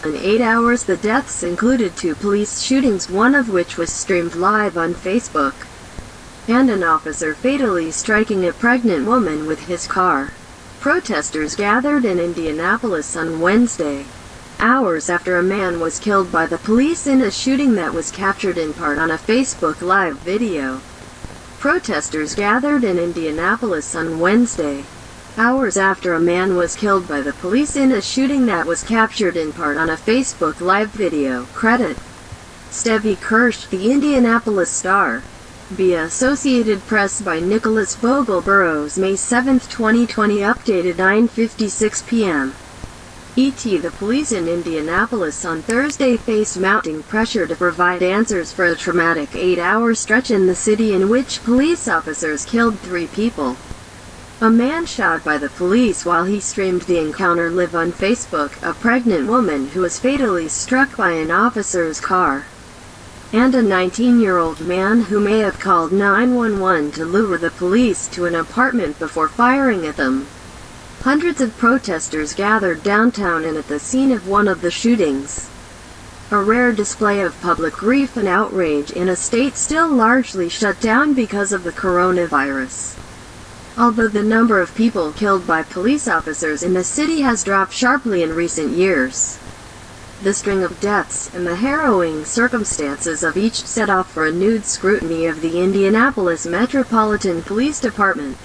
In 8 hours, the deaths included 2 police shootings, one of which was streamed live on Facebook, and an officer fatally striking a pregnant woman with his car. Protesters gathered in Indianapolis on Wednesday, hours after a man was killed by the police in a shooting that was captured in part on a Facebook Live video. Protesters gathered in Indianapolis on Wednesday, hours after a man was killed by the police in a shooting that was captured in part on a Facebook Live video. Credit Stevie Kirsch, the Indianapolis Star. Via Associated Press by Nicholas Bogel-Burroughs, May 7, 2020. Updated 9:56 p.m. ET. The police in Indianapolis on Thursday faced mounting pressure to provide answers for a traumatic 8-hour stretch in the city in which police officers killed 3 people. A man shot by the police while he streamed the encounter live on Facebook, a pregnant woman who was fatally struck by an officer's car, and a 19-year-old man who may have called 911 to lure the police to an apartment before firing at them. Hundreds of protesters gathered downtown and at the scene of one of the shootings. A rare display of public grief and outrage in a state still largely shut down because of the coronavirus. Although the number of people killed by police officers in the city has dropped sharply in recent years, the string of deaths and the harrowing circumstances of each set off renewed scrutiny of the Indianapolis Metropolitan Police Department.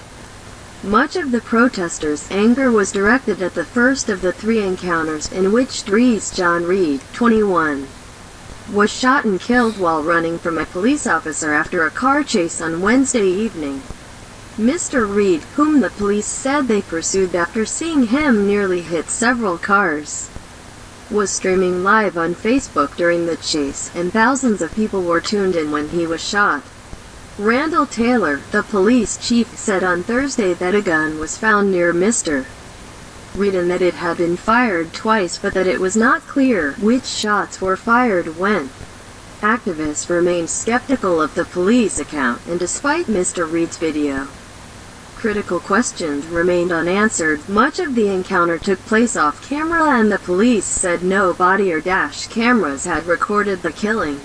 Much of the protesters' anger was directed at the first of the 3 encounters, in which Drees John Reed, 21, was shot and killed while running from a police officer after a car chase on Wednesday evening. Mr. Reed, whom the police said they pursued after seeing him nearly hit several cars, was streaming live on Facebook during the chase, and thousands of people were tuned in when he was shot. Randal Taylor, the police chief, said on Thursday that a gun was found near Mr. Reed and that it had been fired twice, but that it was not clear which shots were fired when. Activists remained skeptical of the police account, and despite Mr. Reed's video, critical questions remained unanswered. Much of the encounter took place off camera, and the police said no body or dash cameras had recorded the killing.